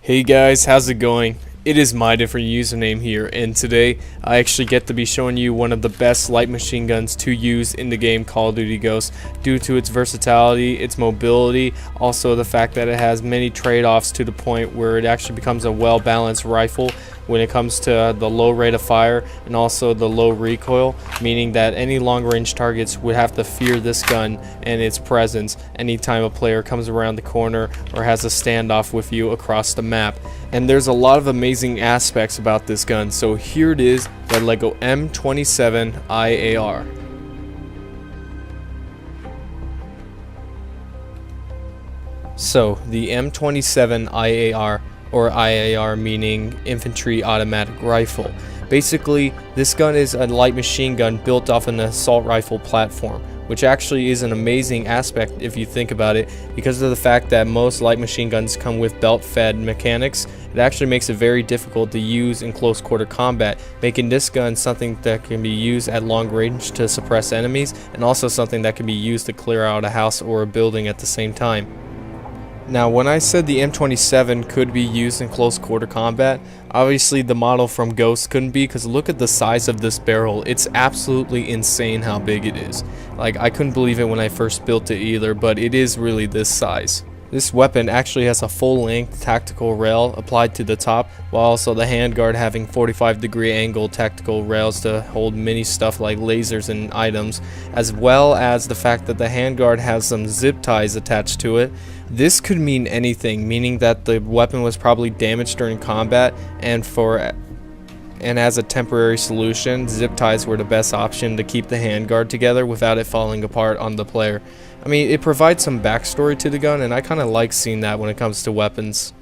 Hey guys, how's it going? It is my different username here, and today I actually get to be showing you one of the best light machine guns to use in the game Call of Duty Ghosts due to its versatility, its mobility, also the fact that it has many trade-offs to the point where it actually becomes a well-balanced rifle when it comes to the low rate of fire and also the low recoil, meaning that any long-range targets would have to fear this gun and its presence anytime a player comes around the corner or has a standoff with you across the map. And there's a lot of amazing aspects about this gun, so here it is, the LEGO M27 IAR. So the M27 IAR, or IAR meaning Infantry Automatic Rifle. Basically, this gun is a light machine gun built off an assault rifle platform, which actually is an amazing aspect if you think about it, because of the fact that most light machine guns come with belt-fed mechanics. It actually makes it very difficult to use in close quarter combat, making this gun something that can be used at long range to suppress enemies, and also something that can be used to clear out a house or a building at the same time. Now, when I said the M27 could be used in close quarter combat, obviously the model from Ghost couldn't be, because look at the size of this barrel. It's absolutely insane how big it is. Like, I couldn't believe it when I first built it either, but it is really this size. This weapon actually has a full-length tactical rail applied to the top, while also the handguard having 45-degree angle tactical rails to hold many stuff like lasers and items, as well as the fact that the handguard has some zip ties attached to it. This could mean anything, meaning that the weapon was probably damaged during combat, and as a temporary solution, zip ties were the best option to keep the handguard together without it falling apart on the player. I mean, it provides some backstory to the gun, and I kind of like seeing that when it comes to weapons.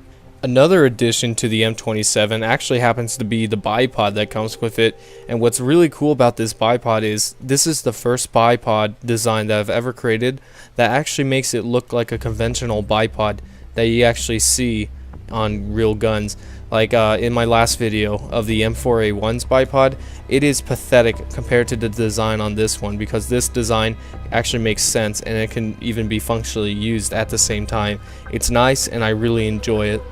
Another addition to the M27 actually happens to be the bipod that comes with it, and what's really cool about this bipod is this is the first bipod design that I've ever created that actually makes it look like a conventional bipod that you actually see on real guns. Like in my last video of the M4A1's bipod, it is pathetic compared to the design on this one, because this design actually makes sense and it can even be functionally used at the same time. It's nice and I really enjoy it.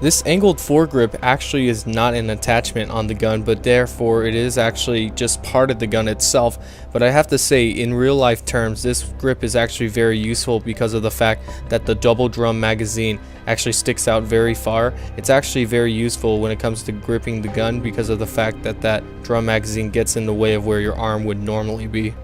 This angled foregrip actually is not an attachment on the gun, but therefore it is actually just part of the gun itself. But I have to say, in real life terms, this grip is actually very useful because of the fact that the double drum magazine actually sticks out very far. It's actually very useful when it comes to gripping the gun because of the fact that that drum magazine gets in the way of where your arm would normally be.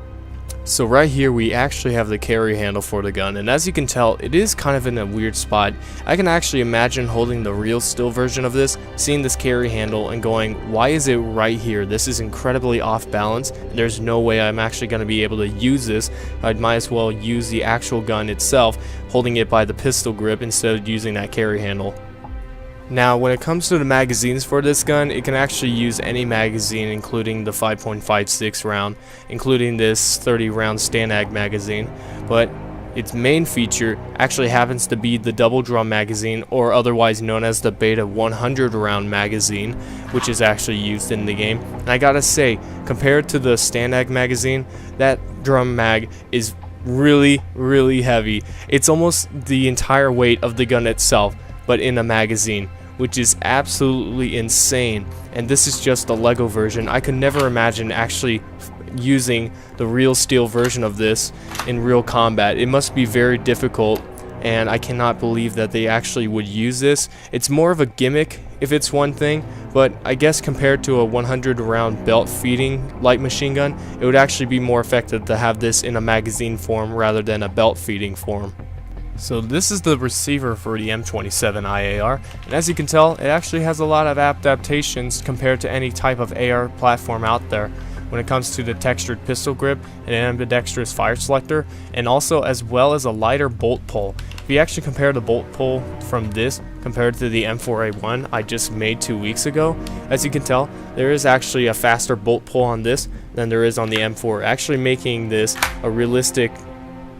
So right here we actually have the carry handle for the gun, and as you can tell, it is kind of in a weird spot. I can actually imagine holding the real still version of this, seeing this carry handle and going, why is it right here? This is incredibly off balance, and there's no way I'm actually going to be able to use this. I might as well use the actual gun itself, holding it by the pistol grip instead of using that carry handle. Now, when it comes to the magazines for this gun, it can actually use any magazine, including the 5.56 round, including this 30 round Stanag magazine, but its main feature actually happens to be the double drum magazine, or otherwise known as the Beta 100 round magazine, which is actually used in the game. And I gotta say, compared to the Stanag magazine, that drum mag is really heavy. It's almost the entire weight of the gun itself, but in a magazine, which is absolutely insane. And this is just the LEGO version. I could never imagine actually using the real steel version of this in real combat. It must be very difficult, and I cannot believe that they actually would use this. It's more of a gimmick if it's one thing, but I guess compared to a 100 round belt feeding light machine gun, it would actually be more effective to have this in a magazine form rather than a belt feeding form. So this is the receiver for the M27 IAR, and as you can tell, it actually has a lot of adaptations compared to any type of AR platform out there when it comes to the textured pistol grip and an ambidextrous fire selector, and also as well as a lighter bolt pull. If you actually compare the bolt pull from this compared to the M4A1 I just made 2 weeks ago, as you can tell, there is actually a faster bolt pull on this than there is on the M4, actually making this a realistic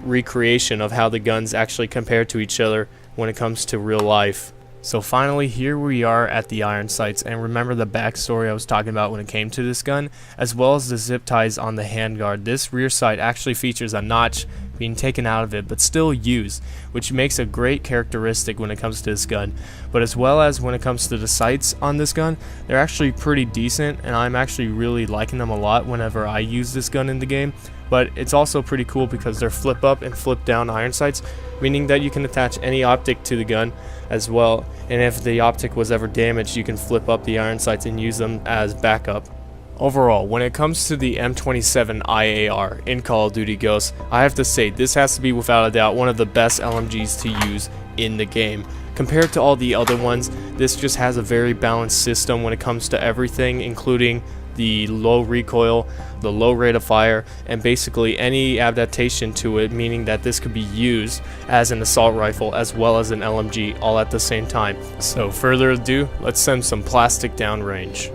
recreation of how the guns actually compare to each other when it comes to real life. So finally, here we are at the iron sights, and remember the backstory I was talking about when it came to this gun, as well as the zip ties on the handguard. This rear sight actually features a notch being taken out of it, but still used, which makes a great characteristic when it comes to this gun. But as well as when it comes to the sights on this gun, they're actually pretty decent, and I'm actually really liking them a lot whenever I use this gun in the game. But it's also pretty cool because they're flip up and flip down iron sights, meaning that you can attach any optic to the gun as well, and if the optic was ever damaged, you can flip up the iron sights and use them as backup. Overall, when it comes to the M27 IAR in Call of Duty Ghosts, I have to say this has to be without a doubt one of the best LMGs to use in the game. Compared to all the other ones, this just has a very balanced system when it comes to everything, including the low recoil, the low rate of fire, and basically any adaptation to it, meaning that this could be used as an assault rifle as well as an LMG all at the same time. So further ado, let's send some plastic downrange.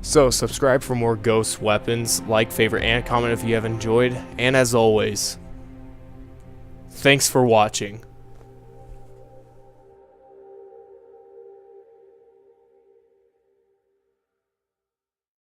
So subscribe for more Ghost weapons, like, favorite, and comment if you have enjoyed, and as always, thanks for watching.